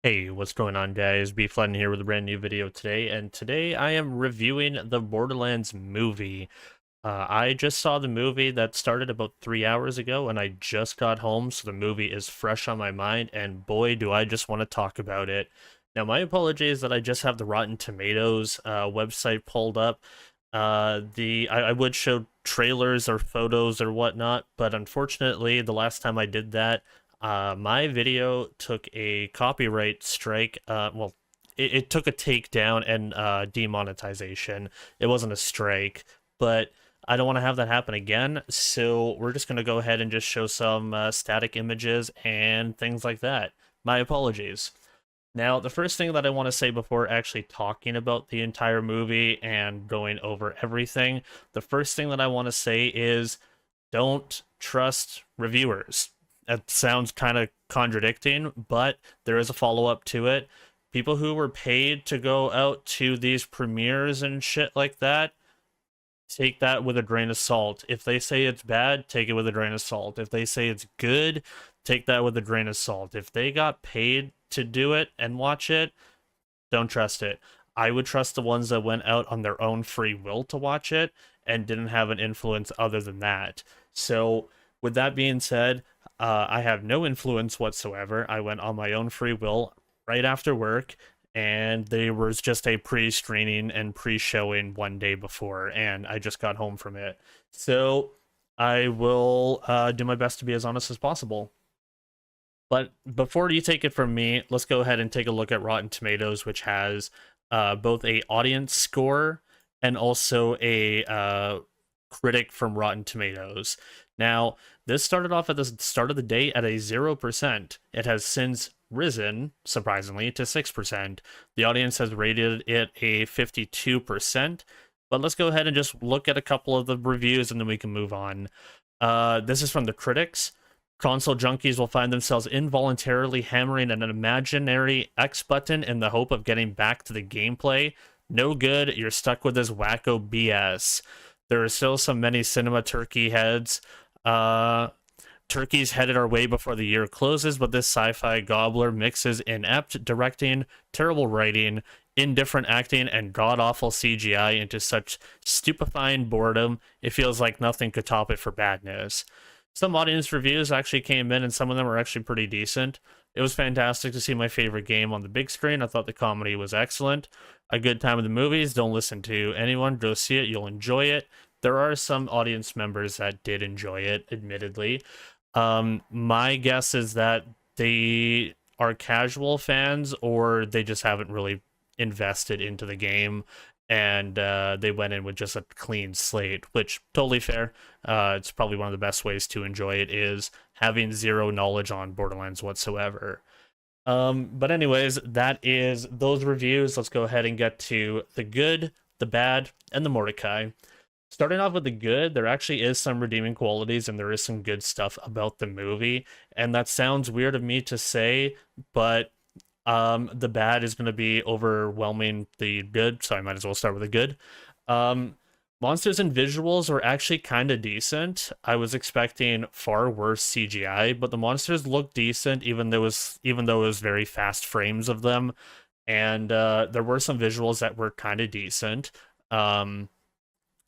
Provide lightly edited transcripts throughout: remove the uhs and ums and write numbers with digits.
Hey, what's going on, guys? Bflattened here with a brand new video today, and today I am reviewing the Borderlands movie. I just saw the movie that started about 3 hours ago, and I just got home, so the movie is fresh on my mind, and boy, do I just want to talk about it. Now, my apologies that I just have the Rotten Tomatoes website pulled up. I would show trailers or photos or whatnot, but unfortunately, the last time I did that, my video took a copyright strike. Well, it took a takedown and demonetization. It wasn't a strike, but I don't want to have that happen again. So we're just going to go ahead and just show some static images and things like that. My apologies. Now, the first thing that I want to say before actually talking about the entire movie and going over everything, the first thing that I want to say is don't trust reviewers. That sounds kind of contradicting, but there is a follow-up to it. People who were paid to go out to these premieres and shit like that, take that with a grain of salt. If they say it's bad, take it with a grain of salt. If they say it's good, take that with a grain of salt. If they got paid to do it and watch it, don't trust it. I would trust the ones that went out on their own free will to watch it and didn't have an influence other than that. So, with that being said, I have no influence whatsoever. I went on my own free will right after work, and there was just a pre-screening and pre-showing one day before, and I just got home from it. So I will do my best to be as honest as possible. But before you take it from me, let's go ahead and take a look at Rotten Tomatoes, which has both a audience score and also a critic from Rotten Tomatoes. Now, this started off at the start of the day at a 0%. It has since risen, surprisingly, to 6%. The audience has rated it a 52%. But let's go ahead and just look at a couple of the reviews and then we can move on. This is from the critics. Console junkies will find themselves involuntarily hammering an imaginary X button in the hope of getting back to the gameplay. No good, you're stuck with this wacko BS. There are still so many cinema turkey heads. Turkeys headed our way before the year closes, but this sci-fi gobbler mixes inept directing, terrible writing, indifferent acting, and god-awful CGI into such stupefying boredom, it feels like nothing could top it for badness. Some audience reviews actually came in, and some of them were actually pretty decent. It was fantastic to see my favorite game on the big screen. I thought the comedy was excellent. A good time in the movies. Don't listen to anyone. Go see it. You'll enjoy it. There are some audience members that did enjoy it, admittedly. My guess is that they are casual fans or they just haven't really invested into the game and they went in with just a clean slate, which totally fair. It's probably one of the best ways to enjoy it is having zero knowledge on Borderlands whatsoever. But anyways, that is those reviews. Let's go ahead and get to the good, the bad, and the Mordecai. Starting off with the good, there actually is some redeeming qualities and there is some good stuff about the movie. And that sounds weird of me to say, but the bad is going to be overwhelming the good, so I might as well start with the good. Monsters and visuals were actually kind of decent. I was expecting far worse CGI, but the monsters looked decent, even though it was very fast frames of them. And there were some visuals that were kind of decent.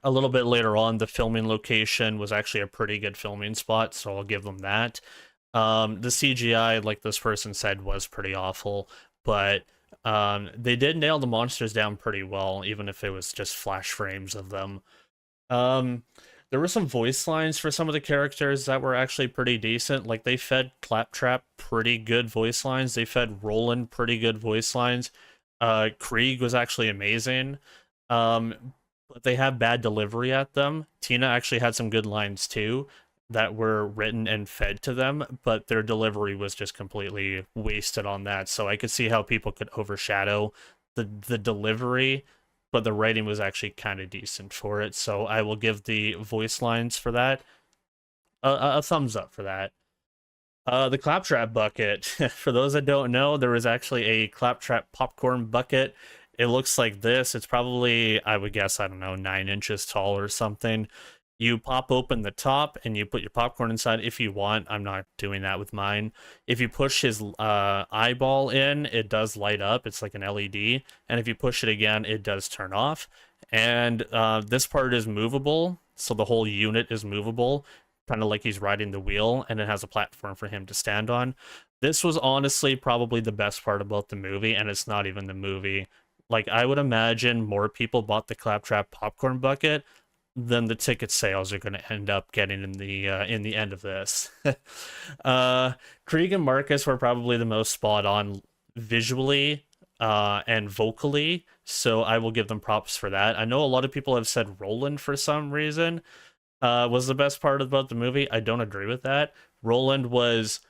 A little bit later on, the filming location was actually a pretty good filming spot, so I'll give them that. The CGI, like this person said, was pretty awful, but they did nail the monsters down pretty well, even if it was just flash frames of them. There were some voice lines for some of the characters that were actually pretty decent. Like, they fed Claptrap pretty good voice lines. They fed Roland pretty good voice lines. Krieg was actually amazing. But they have bad delivery at them. Tina actually had some good lines too that were written and fed to them, but their delivery was just completely wasted on that. So I could see how people could overshadow the delivery, but the writing was actually kind of decent for it. So I will give the voice lines for that a thumbs up for that. The Claptrap bucket. For those that don't know, there was actually a Claptrap popcorn bucket. It looks like this. It's probably, I would guess, I don't know, 9 inches tall or something. You pop open the top and you put your popcorn inside if you want. I'm not doing that with mine. If you push his eyeball in, it does light up. It's like an LED. And if you push it again, it does turn off. And this part is movable, so the whole unit is movable, kind of like he's riding the wheel, and it has a platform for him to stand on. This was honestly probably the best part about the movie, and it's not even the movie. Like, I would imagine more people bought the Claptrap popcorn bucket than the ticket sales are going to end up getting in the end of this. Krieg and Marcus were probably the most spot on visually and vocally, so I will give them props for that. I know a lot of people have said Roland for some reason was the best part about the movie. I don't agree with that. Roland was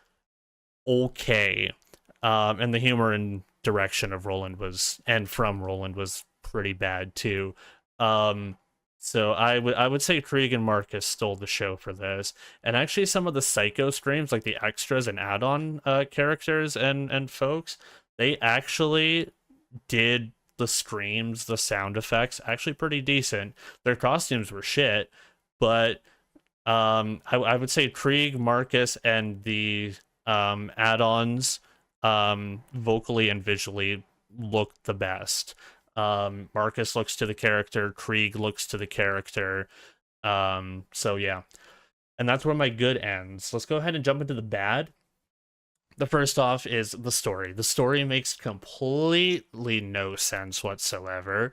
okay, and the humor and direction of Roland from Roland was pretty bad too. So I would say Krieg and Marcus stole the show for this. And actually some of the psycho streams, like the extras and add-on characters and folks, they actually did the screams, the sound effects, actually pretty decent. Their costumes were shit, but I would say Krieg, Marcus, and the add-ons vocally and visually looked the best. Marcus looks to the character, Krieg looks to the character. So yeah. And that's where my good ends. Let's go ahead and jump into the bad. The first off is the story. The story makes completely no sense whatsoever,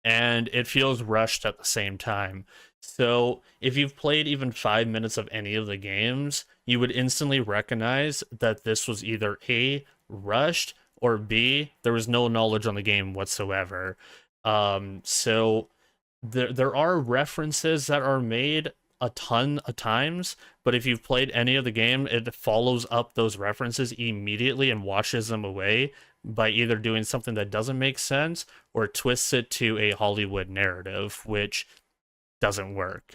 and it feels rushed at the same time. So if you've played even 5 minutes of any of the games, you would instantly recognize that this was either A, rushed, or B, there was no knowledge on the game whatsoever. So there are references that are made a ton of times, but if you've played any of the game, it follows up those references immediately and washes them away by either doing something that doesn't make sense or twists it to a Hollywood narrative, which doesn't work.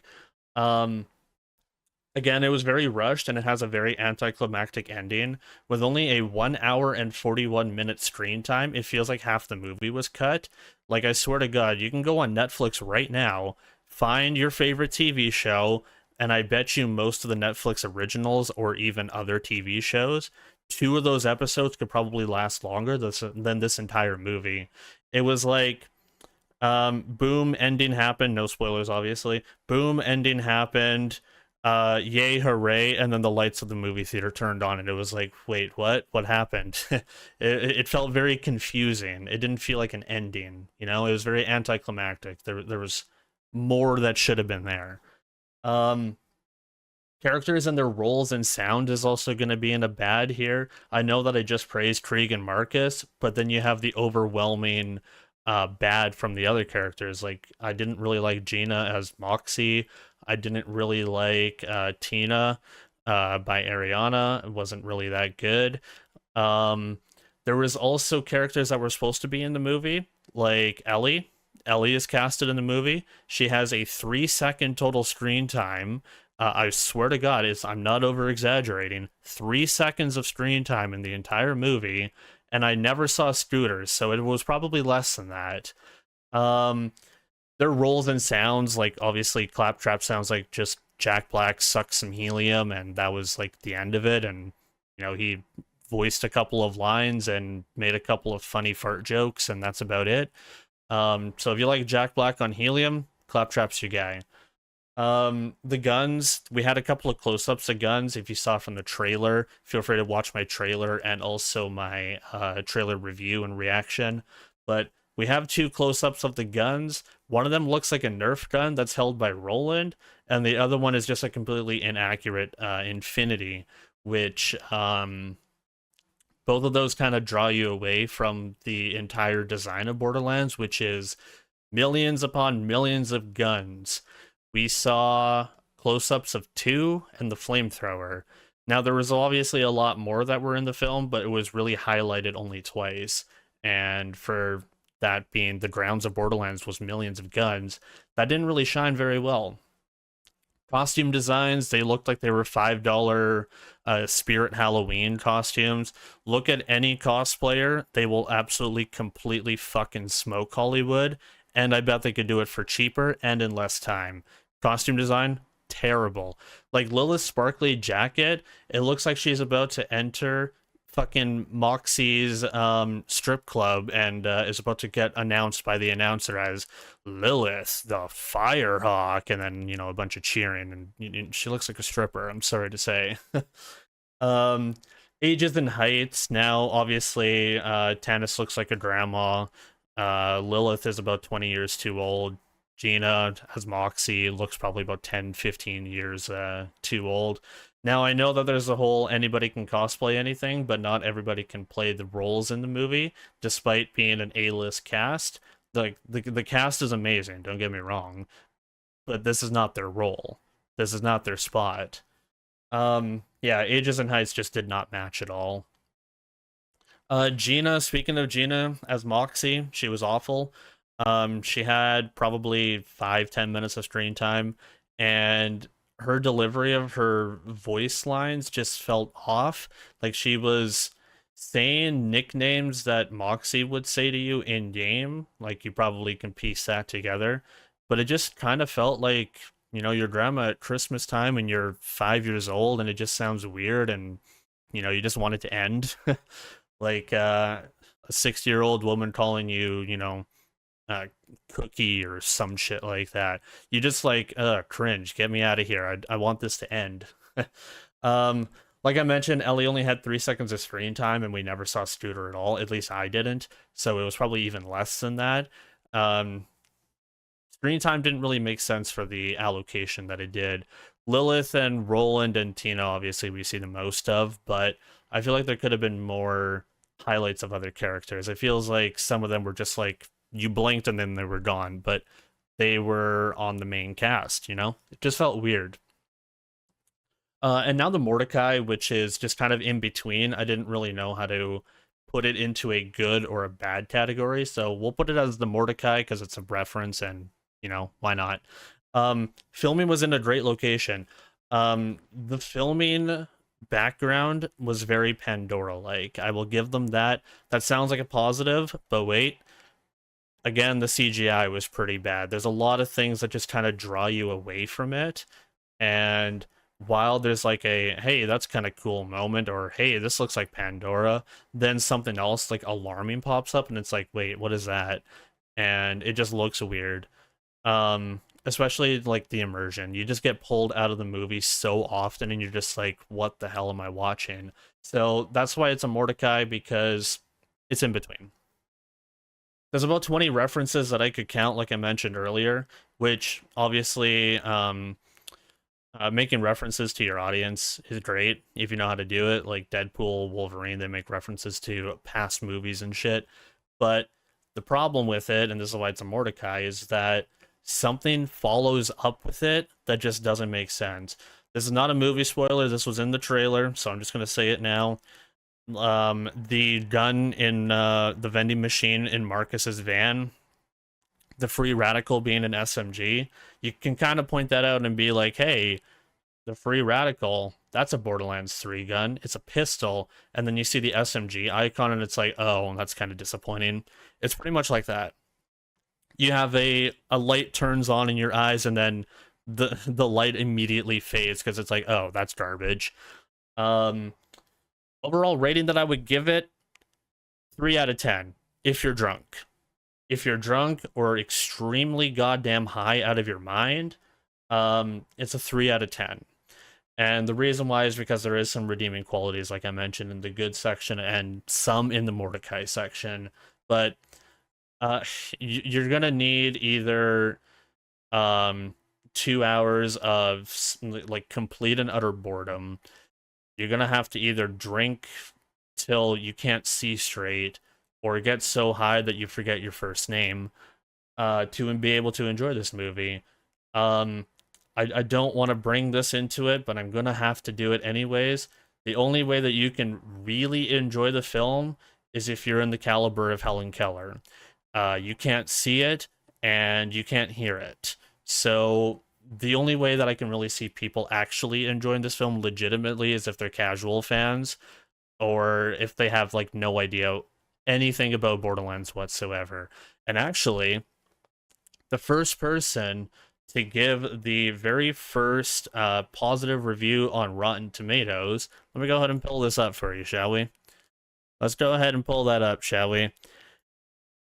Again, it was very rushed and it has a very anticlimactic ending. With only a 1 hour and 41 minute screen time, it feels like half the movie was cut. Like, I swear to God, you can go on Netflix right now, find your favorite TV show, and I bet you most of the Netflix originals or even other TV shows, 2 of those episodes could probably last longer than this entire movie. It was like, boom, ending happened. No spoilers, obviously. Boom, ending happened. Yay, hooray, and then the lights of the movie theater turned on, and it was like, wait, what happened? it felt very confusing. It didn't feel like an ending, you know. It was very anticlimactic. There was more that should have been there. Characters and their roles and sound is also going to be in a bad here. I know that I just praised Krieg and Marcus, but then you have the overwhelming bad from the other characters. Like, I didn't really like Gina as Moxie. I didn't really like Tina by Ariana. It wasn't really that good. There was also characters that were supposed to be in the movie, like Ellie. Ellie is casted in the movie. She has a 3-second total screen time. I swear to God, I'm not over-exaggerating. 3 seconds of screen time in the entire movie, and I never saw Scooters, so it was probably less than that. Their roles and sounds, like, obviously Claptrap sounds like just Jack Black sucked some helium, and that was like the end of it. And, you know, he voiced a couple of lines and made a couple of funny fart jokes, and that's about it. So if you like Jack Black on helium, Claptrap's your guy. The guns, we had a couple of close-ups of guns. If you saw from the trailer, feel free to watch my trailer and also my trailer review and reaction. But we have 2 close-ups of the guns. One of them looks like a Nerf gun that's held by Roland, and the other one is just a completely inaccurate Infinity, which both of those kind of draw you away from the entire design of Borderlands, which is millions upon millions of guns. We saw close-ups of 2 and the flamethrower. Now, there was obviously a lot more that were in the film, but it was really highlighted only twice. And for that being the grounds of Borderlands was millions of guns, that didn't really shine very well. Costume designs, they looked like they were $5 Spirit Halloween costumes. Look at any cosplayer, they will absolutely completely fucking smoke Hollywood, and I bet they could do it for cheaper and in less time. Costume design, terrible. Like Lilith's sparkly jacket, it looks like she's about to enter fucking Moxie's strip club and is about to get announced by the announcer as Lilith the Firehawk, and then a bunch of cheering, and she looks like a stripper. I'm sorry to say. um, Ages and heights. Now, obviously, Tannis looks like a grandma. Lilith is about 20 years too old. Gina as Moxie looks probably about 10, 15 years too old. Now, I know that there's a whole anybody can cosplay anything, but not everybody can play the roles in the movie, despite being an A-list cast. Like, the cast is amazing, don't get me wrong, but this is not their role. This is not their spot. Yeah, Ages and Heights just did not match at all. Gina, speaking of Gina as Moxie, she was awful. She had probably 5-10 minutes of screen time, and her delivery of her voice lines just felt off. Like she was saying nicknames that Moxie would say to you in game. Like you probably can piece that together, but it just kind of felt like your grandma at Christmas time and you're 5 years old, and it just sounds weird, and you just want it to end. Like a 60-year-old woman calling you, cookie or some shit like that. You just like, cringe, get me out of here. I want this to end. um, like I mentioned, Ellie only had 3 seconds of screen time, and we never saw Scooter at all. At least I didn't. So it was probably even less than that. Screen time didn't really make sense for the allocation that it did. Lilith and Roland and Tina, obviously, we see the most of, but I feel like there could have been more highlights of other characters. It feels like some of them were just like, you blinked and then they were gone, but they were on the main cast, It just felt weird. And now the Mordecai, which is just kind of in between. I didn't really know how to put it into a good or a bad category, so we'll put it as the Mordecai because it's a reference, and why not? Filming was in a great location. The filming background was very Pandora-like. I will give them that. That sounds like a positive, but wait. Again, the CGI was pretty bad. There's a lot of things that just kind of draw you away from it. And while there's like a, hey, that's kind of cool moment, or hey, this looks like Pandora, then something else like alarming pops up and it's like, wait, what is that? And it just looks weird. Especially like the immersion. You just get pulled out of the movie so often and you're just like, what the hell am I watching? So that's why it's a Mordecai, because it's in between. There's about 20 references that I could count, like I mentioned earlier, which obviously making references to your audience is great if you know how to do it. Like Deadpool, Wolverine, they make references to past movies and shit. But the problem with it, and this is why it's a Mordecai, is that something follows up with it that just doesn't make sense. This is not a movie spoiler. This was in the trailer, so I'm just going to say it now. The gun in the vending machine in Marcus's van, the free radical being an SMG, you can kind of point that out and be like, hey, the free radical, that's a Borderlands 3 gun. It's a pistol. And then you see the SMG icon and it's like, oh, that's kind of disappointing. It's pretty much like that. You have a light turns on in your eyes and then the light immediately fades because it's like, oh, that's garbage. Overall rating that I would give it, 3 out of 10 if you're drunk. If you're drunk or extremely goddamn high out of your mind, it's a 3 out of 10. And the reason why is because there is some redeeming qualities, like I mentioned, in the good section and some in the Mordecai section. But you're going to need either 2 hours of like complete and utter boredom. You're going to have to either drink till you can't see straight or get so high that you forget your first name to be able to enjoy this movie. I don't want to bring this into it, but I'm going to have to do it anyways. The only way that you can really enjoy the film is if you're in the caliber of Helen Keller. You can't see it, and you can't hear it. So the only way that I can really see people actually enjoying this film legitimately is if they're casual fans, or if they have like no idea anything about Borderlands whatsoever. And actually, the first person to give the very first positive review on Rotten Tomatoes. Let me go ahead and pull this up for you, shall we? Let's go ahead and pull that up, shall we?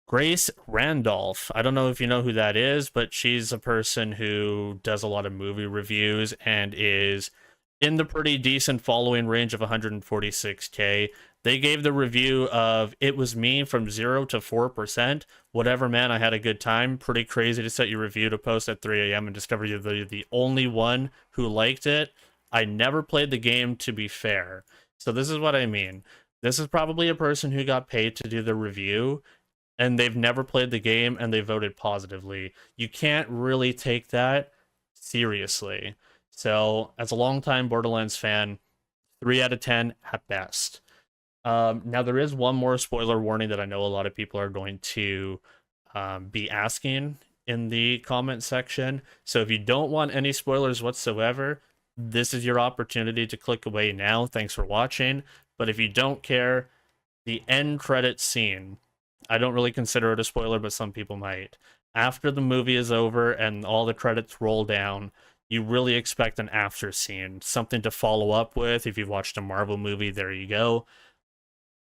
Grace Randolph. I don't know if you know who that is, but she's a person who does a lot of movie reviews and is in the pretty decent following range of 146K. They gave the review of It Was Me from 0 to 4%. Whatever, man, I had a good time. Pretty crazy to set your review to post at 3 a.m. and discover you're the only one who liked it. I never played the game, to be fair. So this is what I mean. This is probably a person who got paid to do the review, and they've never played the game and they voted positively. You can't really take that seriously. So, as a longtime Borderlands fan, 3 out of 10 at best. Now, there is one more spoiler warning that I know a lot of people are going to be asking in the comment section. So, if you don't want any spoilers whatsoever, this is your opportunity to click away now. Thanks for watching. But if you don't care, the end credits scene, I don't really consider it a spoiler, but some people might. After the movie is over and all the credits roll down, you really expect an after scene, something to follow up with. If you've watched a Marvel movie, there you go.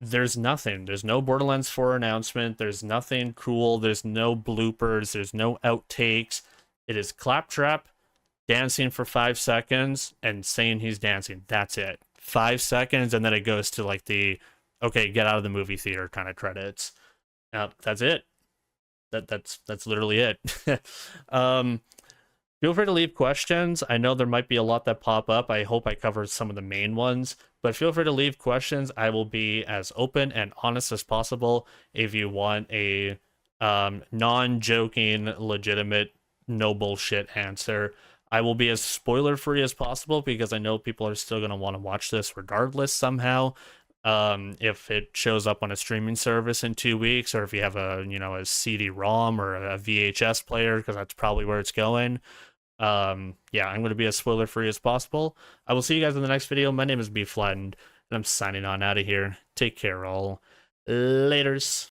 There's nothing. There's no Borderlands 4 announcement. There's nothing cool. There's no bloopers. There's no outtakes. It is Claptrap dancing for 5 seconds and saying he's dancing. That's it. 5 seconds, and then it goes to like the, okay, get out of the movie theater kind of credits. That's it. That's literally it. Feel free to leave questions. I know there might be a lot that pop up. I hope I covered some of the main ones, but feel free to leave questions. I will be as open and honest as possible. If you want a non-joking, legitimate, no bullshit answer, I will be as spoiler-free as possible because I know people are still going to want to watch this regardless somehow. If it shows up on a streaming service in 2 weeks, or if you have a CD-ROM or a VHS player, because that's probably where it's going. Yeah, I'm going to be as spoiler-free as possible. I will see you guys in the next video. My name is Bflattened, and I'm signing on out of here. Take care, all. Laters.